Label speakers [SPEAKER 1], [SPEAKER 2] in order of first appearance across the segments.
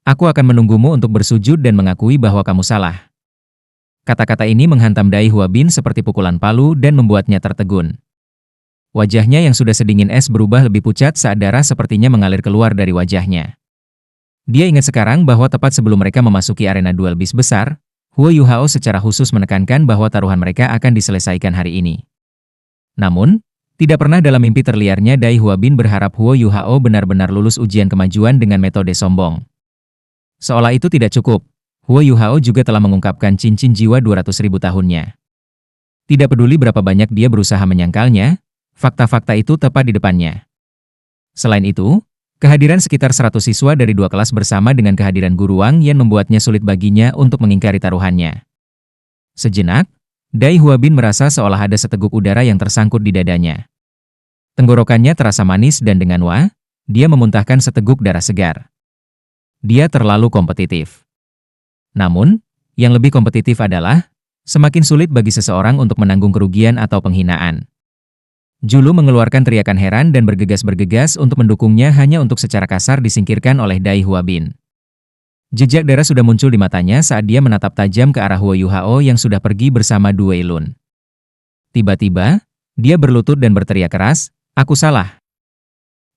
[SPEAKER 1] Aku akan menunggumu untuk bersujud dan mengakui bahwa kamu salah. Kata-kata ini menghantam Dai Huabin seperti pukulan palu dan membuatnya tertegun. Wajahnya yang sudah sedingin es berubah lebih pucat saat darah sepertinya mengalir keluar dari wajahnya. Dia ingat sekarang bahwa tepat sebelum mereka memasuki arena duel bis besar, Huo Yuhao secara khusus menekankan bahwa taruhan mereka akan diselesaikan hari ini. Namun, tidak pernah dalam mimpi terliarnya Dai Huabin berharap Huo Yuhao benar-benar lulus ujian kemajuan dengan metode sombong. Seolah itu tidak cukup, Huo Yuhao juga telah mengungkapkan cincin jiwa 200.000 tahunnya. Tidak peduli berapa banyak dia berusaha menyangkalnya, fakta-fakta itu tepat di depannya. Selain itu, kehadiran sekitar 100 siswa dari 2 kelas bersama dengan kehadiran guru Wang Yan membuatnya sulit baginya untuk mengingkari taruhannya. Sejenak, Dai Huabin merasa seolah ada seteguk udara yang tersangkut di dadanya. Tenggorokannya terasa manis dan dengan wah, dia memuntahkan seteguk darah segar. Dia terlalu kompetitif. Namun, yang lebih kompetitif adalah, semakin sulit bagi seseorang untuk menanggung kerugian atau penghinaan. Julu mengeluarkan teriakan heran dan bergegas-bergegas untuk mendukungnya hanya untuk secara kasar disingkirkan oleh Dai Huabin. Jejak darah sudah muncul di matanya saat dia menatap tajam ke arah Huo Yuhao yang sudah pergi bersama Du Weilun. Tiba-tiba, dia berlutut dan berteriak keras, "Aku salah."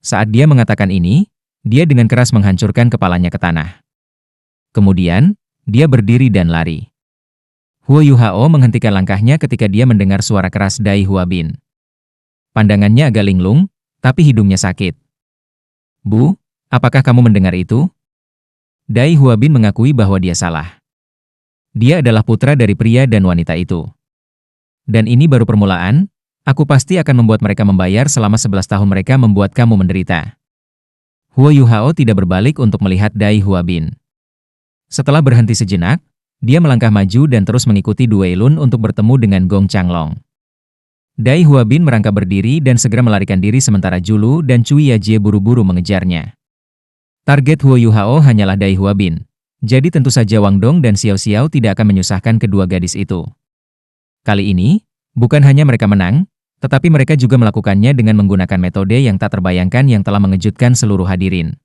[SPEAKER 1] Saat dia mengatakan ini, dia dengan keras menghancurkan kepalanya ke tanah. Kemudian, dia berdiri dan lari. Huo Yuhao menghentikan langkahnya ketika dia mendengar suara keras Dai Huabin. Pandangannya agak linglung, tapi hidungnya sakit. "Bu, apakah kamu mendengar itu?" Dai Huabin mengakui bahwa dia salah. Dia adalah putra dari pria dan wanita itu. Dan ini baru permulaan, aku pasti akan membuat mereka membayar selama 11 tahun mereka membuat kamu menderita. Huo Yuhao tidak berbalik untuk melihat Dai Huabin. Setelah berhenti sejenak, dia melangkah maju dan terus mengikuti Du Weilun untuk bertemu dengan Gong Changlong. Dai Huabin merangkak berdiri dan segera melarikan diri sementara Julu dan Cui Yajie buru-buru mengejarnya. Target Huo Yuhao hanyalah Dai Huabin, jadi tentu saja Wang Dong dan Xiao Xiao tidak akan menyusahkan kedua gadis itu. Kali ini, bukan hanya mereka menang, tetapi mereka juga melakukannya dengan menggunakan metode yang tak terbayangkan yang telah mengejutkan seluruh hadirin.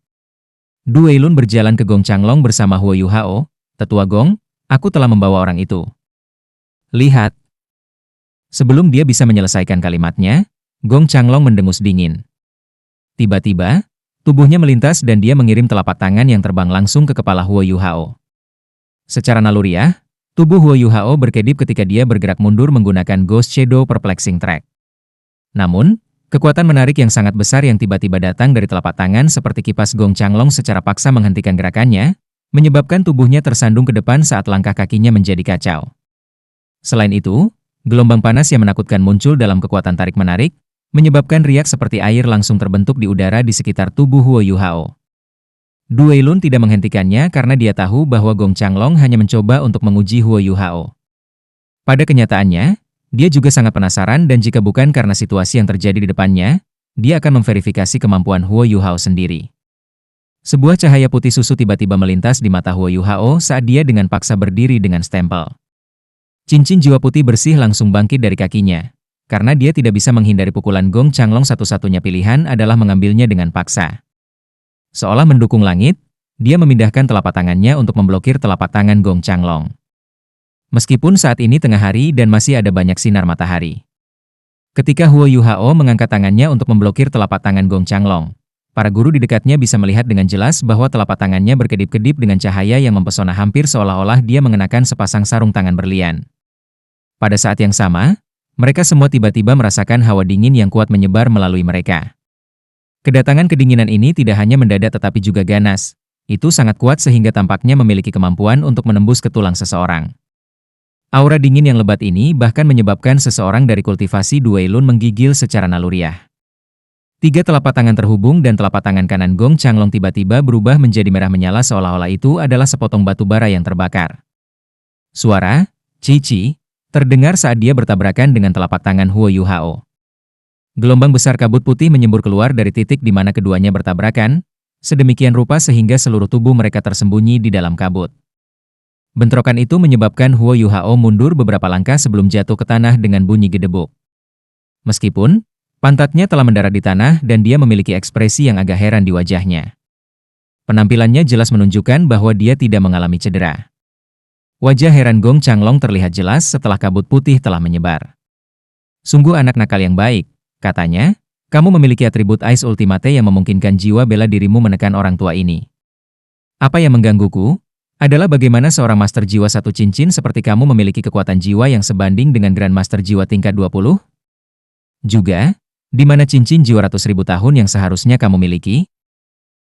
[SPEAKER 1] Du Weilun berjalan ke Gong Changlong bersama Huo Yuhao, "Tetua Gong, aku telah membawa orang itu. Lihat." Sebelum dia bisa menyelesaikan kalimatnya, Gong Changlong mendengus dingin. Tiba-tiba, tubuhnya melintas dan dia mengirim telapak tangan yang terbang langsung ke kepala Huo Yuhao. Secara naluriah, tubuh Huo Yuhao berkedip ketika dia bergerak mundur menggunakan Ghost Shadow Perplexing Track. Namun, kekuatan menarik yang sangat besar yang tiba-tiba datang dari telapak tangan seperti kipas Gong Changlong secara paksa menghentikan gerakannya, menyebabkan tubuhnya tersandung ke depan saat langkah kakinya menjadi kacau. Selain itu, gelombang panas yang menakutkan muncul dalam kekuatan tarik-menarik, menyebabkan riak seperti air langsung terbentuk di udara di sekitar tubuh Huo Yuhao. Du Weilun tidak menghentikannya karena dia tahu bahwa Gong Changlong hanya mencoba untuk menguji Huo Yuhao. Pada kenyataannya, dia juga sangat penasaran dan jika bukan karena situasi yang terjadi di depannya, dia akan memverifikasi kemampuan Huo Yuhao sendiri. Sebuah cahaya putih susu tiba-tiba melintas di mata Huo Yuhao saat dia dengan paksa berdiri dengan stempel. Cincin jiwa putih bersih langsung bangkit dari kakinya. Karena dia tidak bisa menghindari pukulan Gong Changlong, satu-satunya pilihan adalah mengambilnya dengan paksa. Seolah mendukung langit, dia memindahkan telapak tangannya untuk memblokir telapak tangan Gong Changlong. Meskipun saat ini tengah hari dan masih ada banyak sinar matahari. Ketika Huo Yuhao mengangkat tangannya untuk memblokir telapak tangan Gong Changlong, para guru di dekatnya bisa melihat dengan jelas bahwa telapak tangannya berkedip-kedip dengan cahaya yang mempesona hampir seolah-olah dia mengenakan sepasang sarung tangan berlian. Pada saat yang sama, mereka semua tiba-tiba merasakan hawa dingin yang kuat menyebar melalui mereka. Kedatangan kedinginan ini tidak hanya mendadak tetapi juga ganas. Itu sangat kuat sehingga tampaknya memiliki kemampuan untuk menembus ke tulang seseorang. Aura dingin yang lebat ini bahkan menyebabkan seseorang dari kultivasi Du Weilun menggigil secara naluriah. 3 telapak tangan terhubung dan telapak tangan kanan Gong Changlong tiba-tiba berubah menjadi merah menyala seolah-olah itu adalah sepotong batu bara yang terbakar. Suara "cici" terdengar saat dia bertabrakan dengan telapak tangan Huo Yuhao. Gelombang besar kabut putih menyembur keluar dari titik di mana keduanya bertabrakan, sedemikian rupa sehingga seluruh tubuh mereka tersembunyi di dalam kabut. Bentrokan itu menyebabkan Huo Yuhao mundur beberapa langkah sebelum jatuh ke tanah dengan bunyi gedebuk. Meskipun pantatnya telah mendarat di tanah dan dia memiliki ekspresi yang agak heran di wajahnya. Penampilannya jelas menunjukkan bahwa dia tidak mengalami cedera. Wajah heran Gong Changlong terlihat jelas setelah kabut putih telah menyebar. Sungguh anak nakal yang baik, katanya. Kamu memiliki atribut Ice Ultimate yang memungkinkan jiwa bela dirimu menekan orang tua ini. Apa yang menggangguku adalah bagaimana seorang master jiwa satu cincin seperti kamu memiliki kekuatan jiwa yang sebanding dengan Grandmaster jiwa tingkat 20? Juga, di mana cincin jiwa ratus ribu tahun yang seharusnya kamu miliki?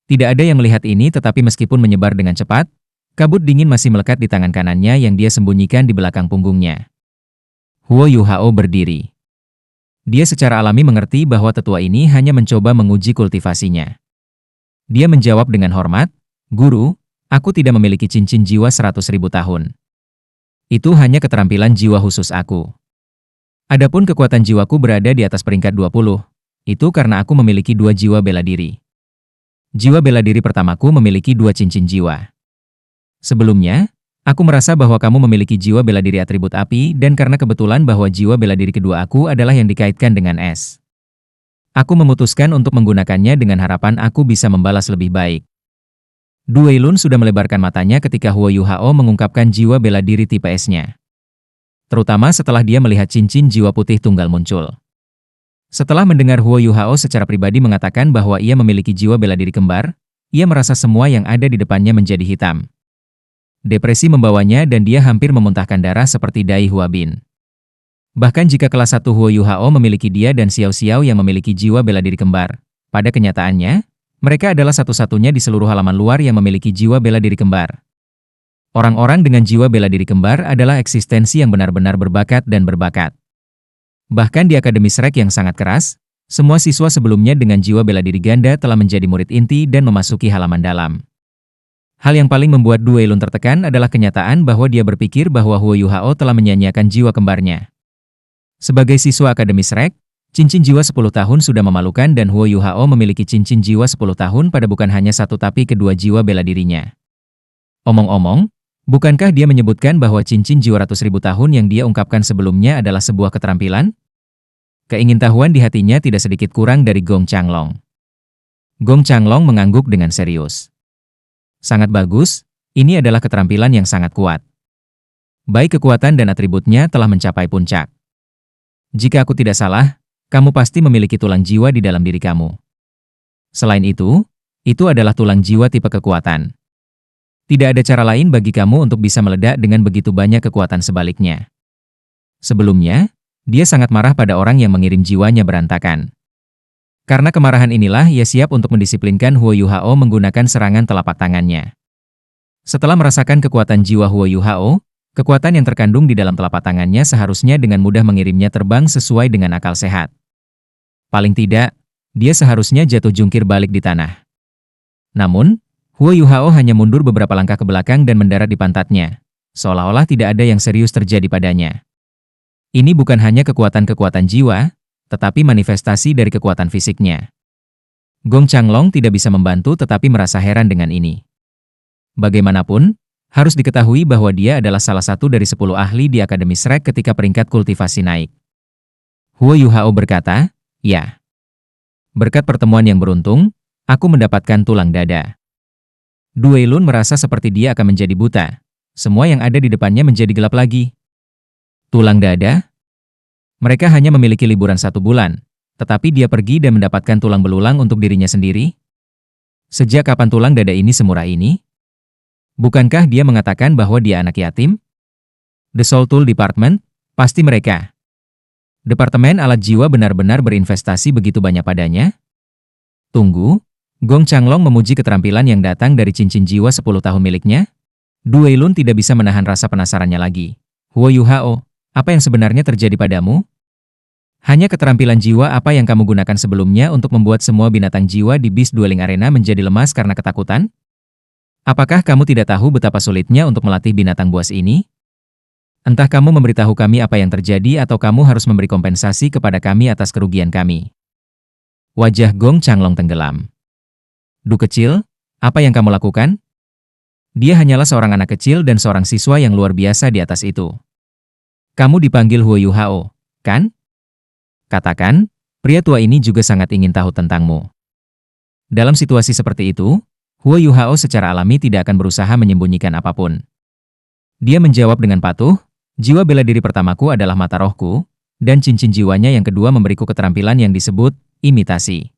[SPEAKER 1] Tidak ada yang melihat ini, tetapi meskipun menyebar dengan cepat, kabut dingin masih melekat di tangan kanannya yang dia sembunyikan di belakang punggungnya. Huo Yuhao berdiri. Dia secara alami mengerti bahwa tetua ini hanya mencoba menguji kultivasinya. Dia menjawab dengan hormat, "Guru, aku tidak memiliki cincin jiwa 100.000 tahun. Itu hanya keterampilan jiwa khusus aku. Adapun kekuatan jiwaku berada di atas peringkat 20. Itu karena aku memiliki 2 jiwa bela diri. Jiwa bela diri pertamaku memiliki 2 cincin jiwa. Sebelumnya, aku merasa bahwa kamu memiliki jiwa bela diri atribut api dan karena kebetulan bahwa jiwa bela diri kedua aku adalah yang dikaitkan dengan es. Aku memutuskan untuk menggunakannya dengan harapan aku bisa membalas lebih baik." Du Weilun sudah melebarkan matanya ketika Huo Yuhao mengungkapkan jiwa bela diri tipe S-nya. Terutama setelah dia melihat cincin jiwa putih tunggal muncul. Setelah mendengar Huo Yuhao secara pribadi mengatakan bahwa ia memiliki jiwa bela diri kembar, ia merasa semua yang ada di depannya menjadi hitam. Depresi membawanya dan dia hampir memuntahkan darah seperti Dai Huabin. Bahkan jika kelas 1 Huo Yuhao memiliki dia dan Xiao Xiao yang memiliki jiwa bela diri kembar, pada kenyataannya, mereka adalah satu-satunya di seluruh halaman luar yang memiliki jiwa bela diri kembar. Orang-orang dengan jiwa bela diri kembar adalah eksistensi yang benar-benar berbakat dan berbakat. Bahkan di Akademi Shrek yang sangat keras, semua siswa sebelumnya dengan jiwa bela diri ganda telah menjadi murid inti dan memasuki halaman dalam. Hal yang paling membuat Du Weilun tertekan adalah kenyataan bahwa dia berpikir bahwa Huo Yuhao telah menyia-nyiakan jiwa kembarnya. Sebagai siswa Akademi Shrek, cincin jiwa 10 tahun sudah memalukan dan Huo Yuhao memiliki cincin jiwa 10 tahun pada bukan hanya satu tapi kedua jiwa bela dirinya. Omong-omong, bukankah dia menyebutkan bahwa cincin jiwa ratus ribu tahun yang dia ungkapkan sebelumnya adalah sebuah keterampilan? Keingintahuan di hatinya tidak sedikit kurang dari Gong Changlong. Gong Changlong mengangguk dengan serius. Sangat bagus, ini adalah keterampilan yang sangat kuat. Baik kekuatan dan atributnya telah mencapai puncak. Jika aku tidak salah, kamu pasti memiliki tulang jiwa di dalam diri kamu. Selain itu adalah tulang jiwa tipe kekuatan. Tidak ada cara lain bagi kamu untuk bisa meledak dengan begitu banyak kekuatan sebaliknya. Sebelumnya, dia sangat marah pada orang yang mengirim jiwanya berantakan. Karena kemarahan inilah ia siap untuk mendisiplinkan Huo Yuhao menggunakan serangan telapak tangannya. Setelah merasakan kekuatan jiwa Huo Yuhao, kekuatan yang terkandung di dalam telapak tangannya seharusnya dengan mudah mengirimnya terbang sesuai dengan akal sehat. Paling tidak, dia seharusnya jatuh jungkir balik di tanah. Namun, Huo Yuhao hanya mundur beberapa langkah ke belakang dan mendarat di pantatnya, seolah-olah tidak ada yang serius terjadi padanya. Ini bukan hanya kekuatan-kekuatan jiwa, tetapi manifestasi dari kekuatan fisiknya. Gong Changlong tidak bisa membantu tetapi merasa heran dengan ini. Bagaimanapun, harus diketahui bahwa dia adalah salah satu dari 10 ahli di Akademi Shrek ketika peringkat kultivasi naik. Huo Yuhao berkata, "Ya. Berkat pertemuan yang beruntung, aku mendapatkan tulang dada." Du Weilun merasa seperti dia akan menjadi buta. Semua yang ada di depannya menjadi gelap lagi. Tulang dada? Mereka hanya memiliki liburan 1 bulan, tetapi dia pergi dan mendapatkan tulang belulang untuk dirinya sendiri? Sejak kapan tulang dada ini semurah ini? Bukankah dia mengatakan bahwa dia anak yatim? The Soul Tool Department? Pasti mereka. Departemen alat jiwa benar-benar berinvestasi begitu banyak padanya? Tunggu, Gong Changlong memuji keterampilan yang datang dari cincin jiwa 10 tahun miliknya? Du Weilun tidak bisa menahan rasa penasarannya lagi. Huo Yuhao, apa yang sebenarnya terjadi padamu? Hanya keterampilan jiwa apa yang kamu gunakan sebelumnya untuk membuat semua binatang jiwa di Beast Dueling Arena menjadi lemas karena ketakutan? Apakah kamu tidak tahu betapa sulitnya untuk melatih binatang buas ini? Entah kamu memberitahu kami apa yang terjadi atau kamu harus memberi kompensasi kepada kami atas kerugian kami. Wajah Gong Changlong tenggelam. Du kecil, apa yang kamu lakukan? Dia hanyalah seorang anak kecil dan seorang siswa yang luar biasa di atas itu. Kamu dipanggil Huo Yuhao, kan? Katakan, pria tua ini juga sangat ingin tahu tentangmu. Dalam situasi seperti itu, Huo Yuhao secara alami tidak akan berusaha menyembunyikan apapun. Dia menjawab dengan patuh, jiwa bela diri pertamaku adalah mata rohku, dan cincin jiwanya yang kedua memberiku keterampilan yang disebut imitasi.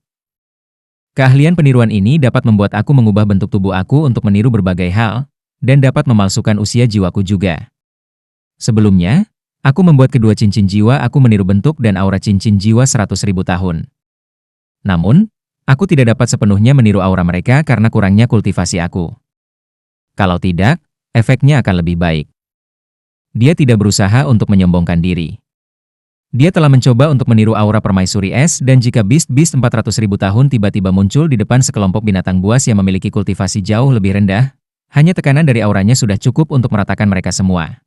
[SPEAKER 1] Keahlian peniruan ini dapat membuat aku mengubah bentuk tubuh aku untuk meniru berbagai hal, dan dapat memalsukan usia jiwaku juga. Sebelumnya, aku membuat kedua cincin jiwa aku meniru bentuk dan aura cincin jiwa 100.000 tahun. Namun, aku tidak dapat sepenuhnya meniru aura mereka karena kurangnya kultivasi aku. Kalau tidak, efeknya akan lebih baik. Dia tidak berusaha untuk menyombongkan diri. Dia telah mencoba untuk meniru aura permaisuri es dan jika beast 400.000 tahun tiba-tiba muncul di depan sekelompok binatang buas yang memiliki kultivasi jauh lebih rendah, hanya tekanan dari auranya sudah cukup untuk meratakan mereka semua.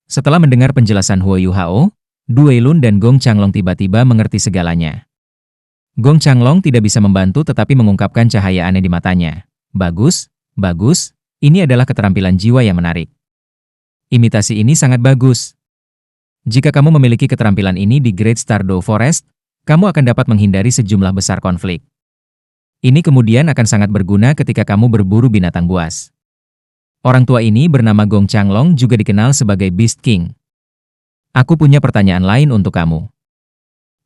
[SPEAKER 1] Setelah mendengar penjelasan Huo Yuhao, Du Weilun dan Gong Changlong tiba-tiba mengerti segalanya. Gong Changlong tidak bisa membantu tetapi mengungkapkan cahaya aneh di matanya. Bagus, bagus, ini adalah keterampilan jiwa yang menarik. Imitasi ini sangat bagus. Jika kamu memiliki keterampilan ini di Great Stardew Forest, kamu akan dapat menghindari sejumlah besar konflik. Ini kemudian akan sangat berguna ketika kamu berburu binatang buas. Orang tua ini bernama Gong Changlong juga dikenal sebagai Beast King. Aku punya pertanyaan lain untuk kamu.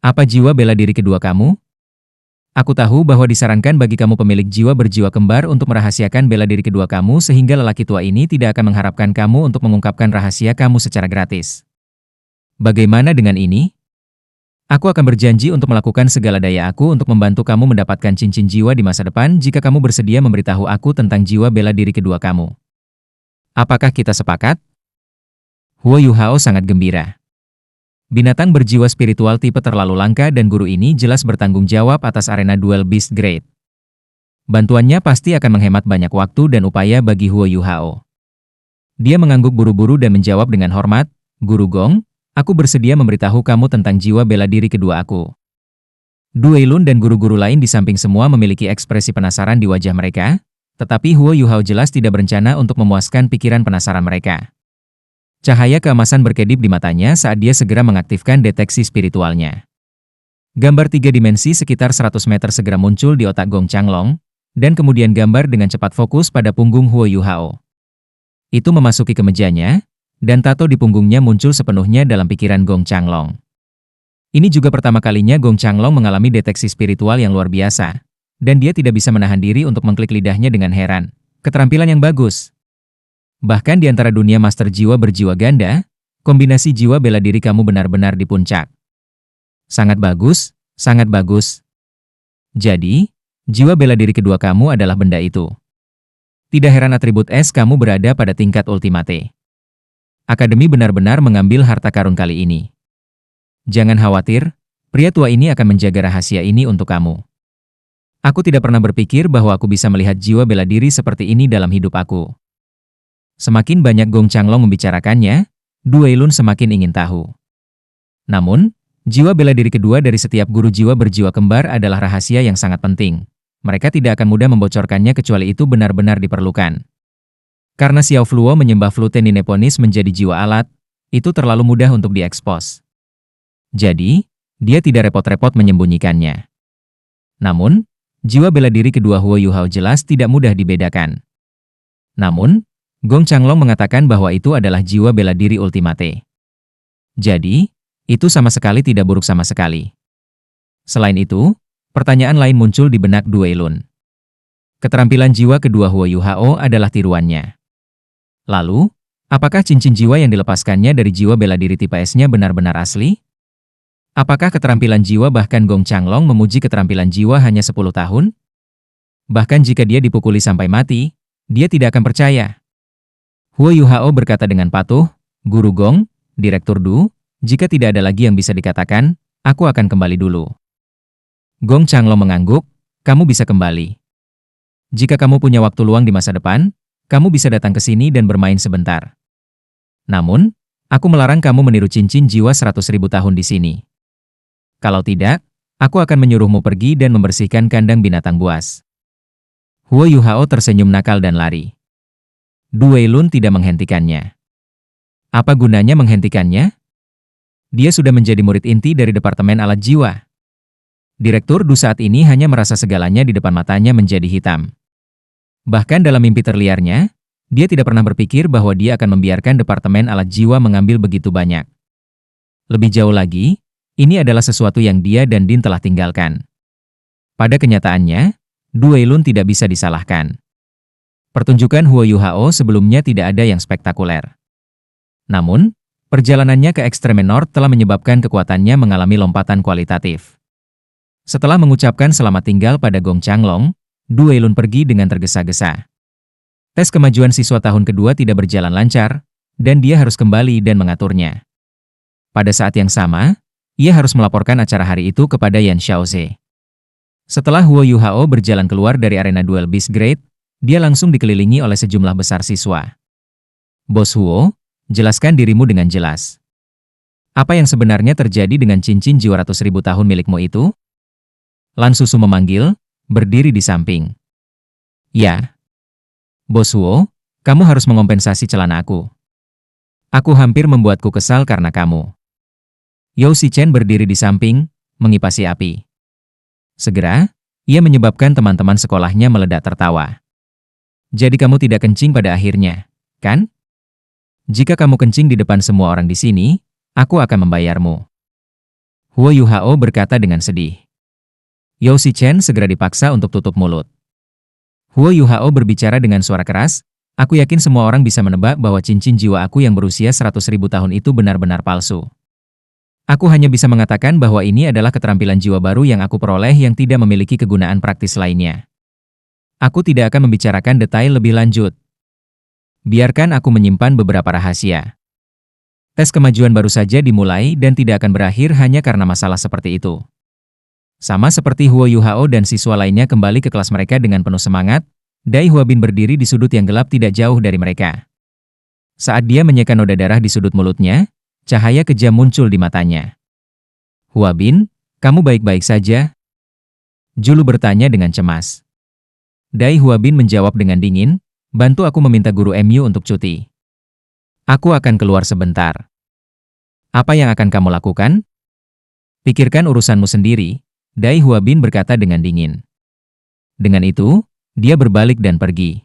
[SPEAKER 1] Apa jiwa bela diri kedua kamu? Aku tahu bahwa disarankan bagi kamu pemilik jiwa berjiwa kembar untuk merahasiakan bela diri kedua kamu sehingga lelaki tua ini tidak akan mengharapkan kamu untuk mengungkapkan rahasia kamu secara gratis. Bagaimana dengan ini? Aku akan berjanji untuk melakukan segala daya aku untuk membantu kamu mendapatkan cincin jiwa di masa depan jika kamu bersedia memberitahu aku tentang jiwa bela diri kedua kamu. Apakah kita sepakat? Huo Yuhao sangat gembira. Binatang berjiwa spiritual tipe terlalu langka dan guru ini jelas bertanggung jawab atas arena duel Beast Grade. Bantuannya pasti akan menghemat banyak waktu dan upaya bagi Huo Yuhao. Dia mengangguk buru-buru dan menjawab dengan hormat, Guru Gong, aku bersedia memberitahu kamu tentang jiwa bela diri kedua aku. Du Weilun dan guru-guru lain di samping semua memiliki ekspresi penasaran di wajah mereka, tetapi Huo Yuhao jelas tidak berencana untuk memuaskan pikiran penasaran mereka. Cahaya keemasan berkedip di matanya saat dia segera mengaktifkan deteksi spiritualnya. Gambar 3 dimensi sekitar 100 meter segera muncul di otak Gong Changlong, dan kemudian gambar dengan cepat fokus pada punggung Huo Yuhao. Itu memasuki ke mejanya, dan tato di punggungnya muncul sepenuhnya dalam pikiran Gong Changlong. Ini juga pertama kalinya Gong Changlong mengalami deteksi spiritual yang luar biasa, dan dia tidak bisa menahan diri untuk mengklik lidahnya dengan heran. Keterampilan yang bagus. Bahkan di antara dunia master jiwa berjiwa ganda, kombinasi jiwa bela diri kamu benar-benar di puncak. Sangat bagus, sangat bagus. Jadi, jiwa bela diri kedua kamu adalah benda itu. Tidak heran atribut es kamu berada pada tingkat ultimate. Akademi benar-benar mengambil harta karun kali ini. Jangan khawatir, pria tua ini akan menjaga rahasia ini untuk kamu. Aku tidak pernah berpikir bahwa aku bisa melihat jiwa bela diri seperti ini dalam hidup aku. Semakin banyak Gong Changlong membicarakannya, Du Weilun semakin ingin tahu. Namun, jiwa bela diri kedua dari setiap guru jiwa berjiwa kembar adalah rahasia yang sangat penting. Mereka tidak akan mudah membocorkannya kecuali itu benar-benar diperlukan. Karena Xiao Fluo menyembah flute Nineponis menjadi jiwa alat, itu terlalu mudah untuk diekspos. Jadi, dia tidak repot-repot menyembunyikannya. Namun, jiwa bela diri kedua Huo Yuhao jelas tidak mudah dibedakan. Namun, Gong Changlong mengatakan bahwa itu adalah jiwa bela diri ultimate. Jadi, itu sama sekali tidak buruk sama sekali. Selain itu, pertanyaan lain muncul di benak Du Weilun. Keterampilan jiwa kedua Huo Yuhao adalah tiruannya. Lalu, apakah cincin jiwa yang dilepaskannya dari jiwa bela diri tipe S-nya benar-benar asli? Apakah keterampilan jiwa bahkan Gong Changlong memuji keterampilan jiwa hanya 10 tahun? Bahkan jika dia dipukuli sampai mati, dia tidak akan percaya. Huo Yuhao berkata dengan patuh, Guru Gong, Direktur Du, jika tidak ada lagi yang bisa dikatakan, aku akan kembali dulu. Gong Changlong mengangguk, kamu bisa kembali. Jika kamu punya waktu luang di masa depan, kamu bisa datang ke sini dan bermain sebentar. Namun, aku melarang kamu meniru cincin jiwa 100.000 tahun di sini. Kalau tidak, aku akan menyuruhmu pergi dan membersihkan kandang binatang buas. Huo Yuhao tersenyum nakal dan lari. Du Weilun tidak menghentikannya. Apa gunanya menghentikannya? Dia sudah menjadi murid inti dari Departemen Alat Jiwa. Direktur Du saat ini hanya merasa segalanya di depan matanya menjadi hitam. Bahkan dalam mimpi terliarnya, dia tidak pernah berpikir bahwa dia akan membiarkan Departemen Alat Jiwa mengambil begitu banyak. Lebih jauh lagi, ini adalah sesuatu yang dia dan Din telah tinggalkan. Pada kenyataannya, Du Weilun tidak bisa disalahkan. Pertunjukan Huo Yuhao sebelumnya tidak ada yang spektakuler. Namun, perjalanannya ke Ekstremen North telah menyebabkan kekuatannya mengalami lompatan kualitatif. Setelah mengucapkan selamat tinggal pada Gong Changlong, Du Weilun pergi dengan tergesa-gesa. Tes kemajuan siswa tahun kedua tidak berjalan lancar, dan dia harus kembali dan mengaturnya. Pada saat yang sama, ia harus melaporkan acara hari itu kepada Yan Xiaoze. Setelah Huo Yuhao berjalan keluar dari arena duel Beast Grade, dia langsung dikelilingi oleh sejumlah besar siswa. Bos Huo, jelaskan dirimu dengan jelas. Apa yang sebenarnya terjadi dengan cincin jiwa ratus ribu tahun milikmu itu? Lan Susu memanggil, berdiri di samping. Ya. Bos Huo, kamu harus mengompensasi celana aku. Aku hampir membuatku kesal karena kamu. Yao Shichen berdiri di samping, mengipasi api. Segera, ia menyebabkan teman-teman sekolahnya meledak tertawa. Jadi kamu tidak kencing pada akhirnya, kan? Jika kamu kencing di depan semua orang di sini, aku akan membayarmu. Huo Yuhao berkata dengan sedih. Yao Shichen segera dipaksa untuk tutup mulut. Huo Yuhao berbicara dengan suara keras, aku yakin semua orang bisa menebak bahwa cincin jiwa aku yang berusia 100.000 tahun itu benar-benar palsu. Aku hanya bisa mengatakan bahwa ini adalah keterampilan jiwa baru yang aku peroleh yang tidak memiliki kegunaan praktis lainnya. Aku tidak akan membicarakan detail lebih lanjut. Biarkan aku menyimpan beberapa rahasia. Tes kemajuan baru saja dimulai dan tidak akan berakhir hanya karena masalah seperti itu. Sama seperti Huo Yuhao dan siswa lainnya kembali ke kelas mereka dengan penuh semangat, Dai Huabin berdiri di sudut yang gelap tidak jauh dari mereka. Saat dia menyeka noda darah di sudut mulutnya, cahaya kejam muncul di matanya. Huabin, kamu baik-baik saja? Julu bertanya dengan cemas. Dai Huabin menjawab dengan dingin, bantu aku meminta guru MU untuk cuti. Aku akan keluar sebentar. Apa yang akan kamu lakukan? Pikirkan urusanmu sendiri, Dai Huabin berkata dengan dingin. Dengan itu, dia berbalik dan pergi.